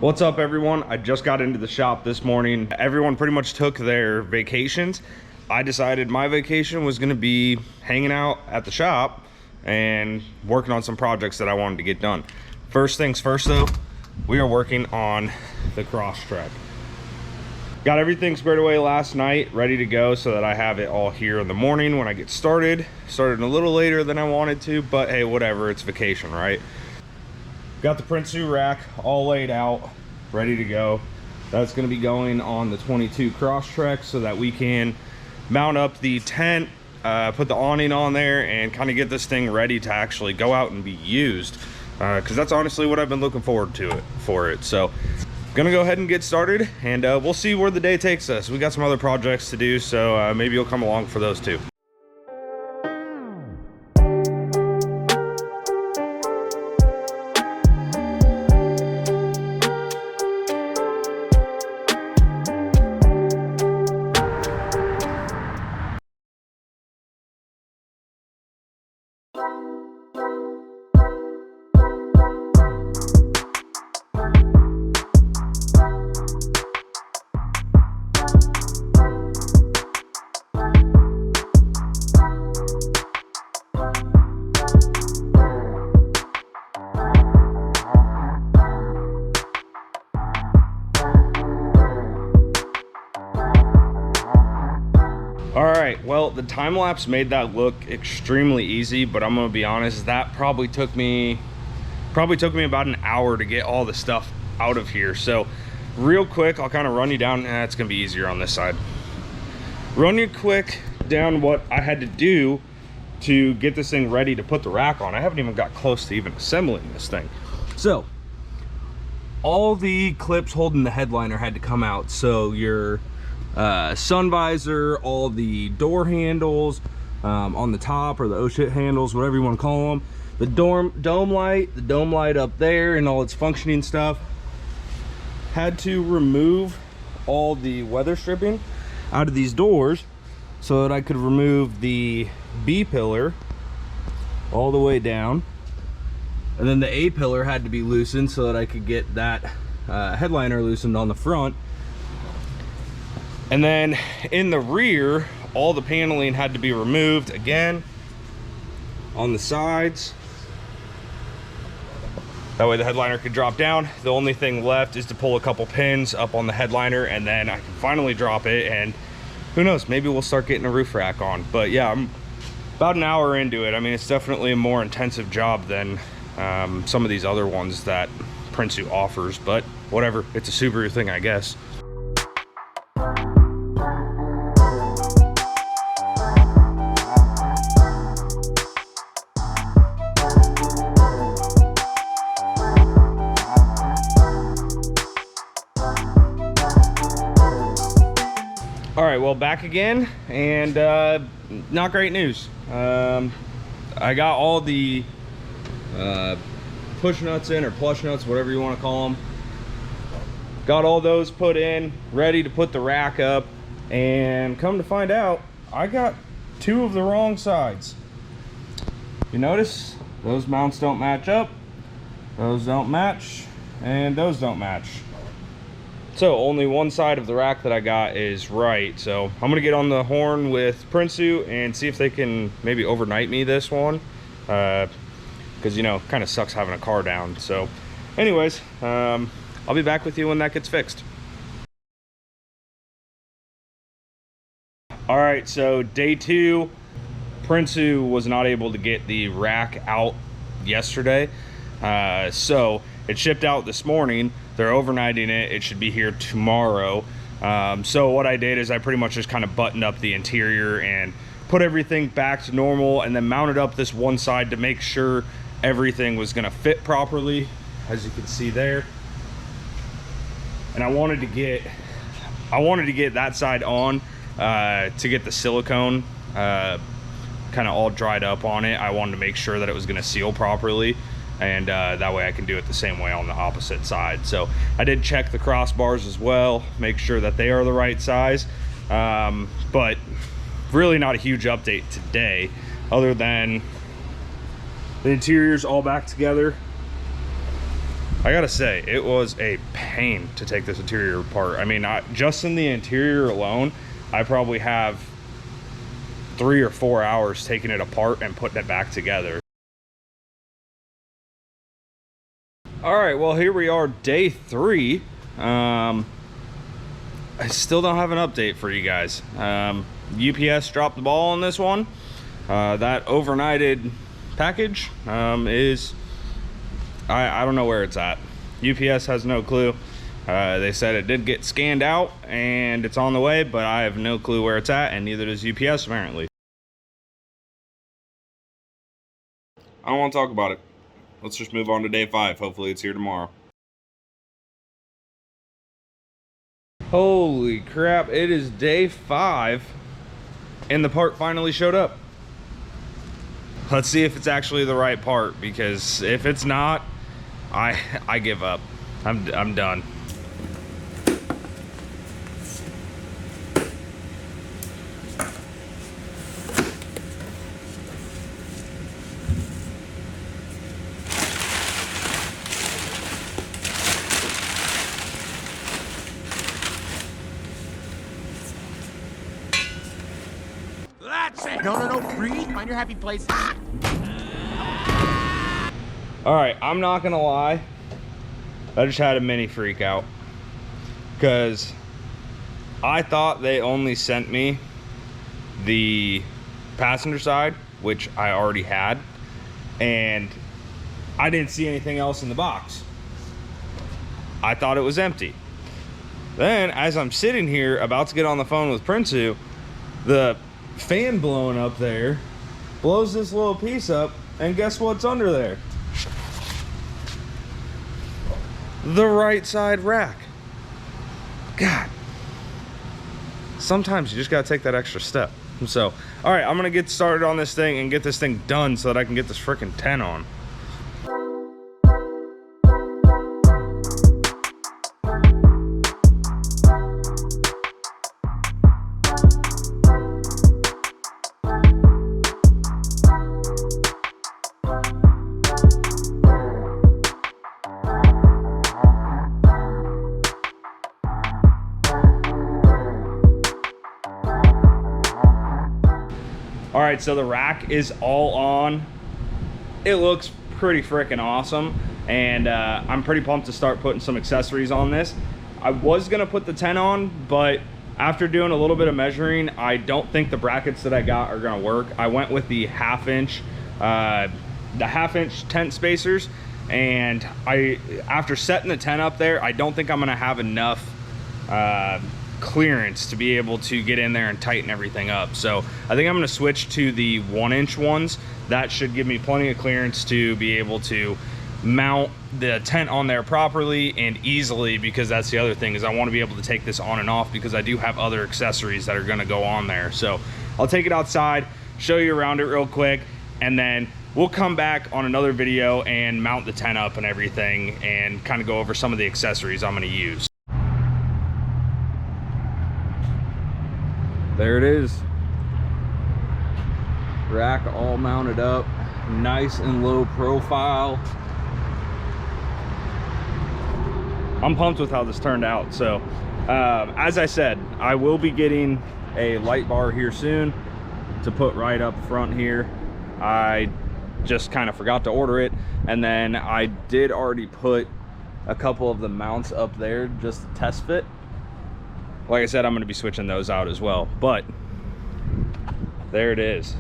What's up, everyone? I just got into the shop this morning. Everyone pretty much took their vacations. I decided my vacation was going to be hanging out at the shop and working on some projects that I wanted to get done. First things first though, we are working on the Crosstrek. Got everything squared away last night, ready to go so that I have it all here in the morning when I get started. Started a little later than I wanted to, but hey, whatever, it's vacation, right? Got the Prinsu rack all laid out, ready to go. That's going to be going on the 22 Crosstrek so that we can mount up the tent, put the awning on there, and kind of get this thing ready to actually go out and be used. Because that's honestly what I've been looking forward to for it. So, gonna go ahead and get started, and we'll see where the day takes us. We got some other projects to do, so maybe you'll come along for those too. Alright, well, the time lapse made that look extremely easy, but I'm gonna be honest, that probably took me about an hour to get all the stuff out of here. So real quick, I'll kind of run you down. It's gonna be easier on this side. Run you quick down what I had to do to get this thing ready to put the rack on. I haven't even got close to even assembling this thing. So all the clips holding the headliner had to come out. So your sun visor, all the door handles on the top, or the oh shit handles, whatever you want to call them, the dome light up there and all its functioning stuff. Had to remove all the weather stripping out of these doors so that I could remove the B pillar all the way down, and then the A pillar had to be loosened so that I could get that headliner loosened on the front. And then in the rear, all the paneling had to be removed again on the sides. That way the headliner could drop down. The only thing left is to pull a couple pins up on the headliner, and then I can finally drop it, and who knows, maybe we'll start getting a roof rack on. But yeah, I'm about an hour into it. I mean, it's definitely a more intensive job than some of these other ones that Prinsu offers, but whatever, it's a Subaru thing, I guess. All right, well, back again, and not great news. I got all the push nuts in, or plush nuts, whatever you want to call them. Got all those put in, ready to put the rack up, and come to find out, I got two of the wrong sides. You notice those mounts don't match up, those don't match, and those don't match. So only one side of the rack that I got is right. So I'm gonna get on the horn with Prinsu and see if they can maybe overnight me this one, because you know, kind of sucks having a car down. So anyways, I'll be back with you when that gets fixed. All right, so day two, Prinsu was not able to get the rack out yesterday, so it shipped out this morning. They're overnighting it. It should be here tomorrow. So what I did is I pretty much just kind of buttoned up the interior and put everything back to normal, and then mounted up this one side to make sure everything was gonna fit properly, as you can see there. And I wanted to get that side on to get the silicone kind of all dried up on it. I wanted to make sure that it was gonna seal properly, and that way I can do it the same way on the opposite side. So I did check the crossbars as well, make sure that they are the right size, but really not a huge update today, other than the interior's all back together. I gotta say, it was a pain to take this interior apart. I mean, just in the interior alone, I probably have 3 or 4 hours taking it apart and putting it back together. All right, well, here we are, day 3. I still don't have an update for you guys. UPS dropped the ball on this one. That overnighted package is, I don't know where it's at. UPS has no clue. They said it did get scanned out and it's on the way, but I have no clue where it's at, and neither does UPS apparently. I don't want to talk about it. Let's just move on to day 5. Hopefully it's here tomorrow. Holy crap, it is day 5 and the part finally showed up. Let's see if it's actually the right part, because if it's not, I give up. I'm done. That's it. No, breathe. Find your happy place. All right, I'm not gonna lie. I just had a mini freak out because I thought they only sent me the passenger side, which I already had, and I didn't see anything else in the box. I thought it was empty. Then, as I'm sitting here about to get on the phone with Prinsu, the fan blowing up there blows this little piece up, and guess what's under there? The right side rack. God, sometimes you just gotta take that extra step. So, all right, I'm gonna get started on this thing and get this thing done so that I can get this freaking tent on. All right, so the rack is all on. It looks pretty freaking awesome, and I'm pretty pumped to start putting some accessories on this. I was gonna put the tent on, but after doing a little bit of measuring, I don't think the brackets that I got are gonna work. I went with the half-inch tent spacers, and after setting the tent up there, I don't think I'm gonna have enough clearance to be able to get in there and tighten everything up. So I think I'm going to switch to the 1-inch ones. That should give me plenty of clearance to be able to mount the tent on there properly and easily, because that's the other thing, is I want to be able to take this on and off, because I do have other accessories that are going to go on there. So I'll take it outside, show you around it real quick, and then we'll come back on another video and mount the tent up and everything and kind of go over some of the accessories I'm going to use. There it is. Rack all mounted up, nice and low profile. I'm pumped with how this turned out. So as I said, I will be getting a light bar here soon to put right up front here. I just kind of forgot to order it, and then I did already put a couple of the mounts up there just to test fit. Like I said, I'm going to be switching those out as well, but there it is.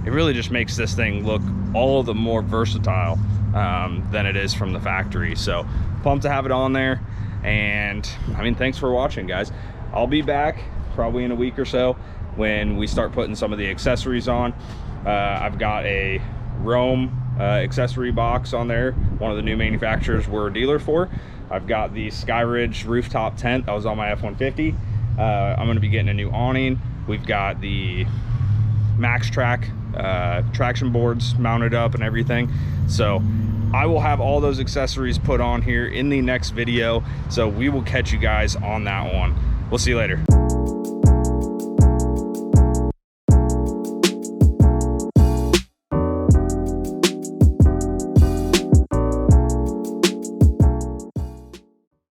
It really just makes this thing look all the more versatile than it is from the factory. So pumped to have it on there. And I mean, thanks for watching, guys. I'll be back probably in a week or so when we start putting some of the accessories on. I've got a Rome accessory box on there, one of the new manufacturers we're a dealer for. I've got the Skyridge rooftop tent that was on my F-150. I'm going to be getting a new awning. We've got the Crosstrek traction boards mounted up and everything. So I will have all those accessories put on here in the next video, so we will catch you guys on that one. We'll see you later.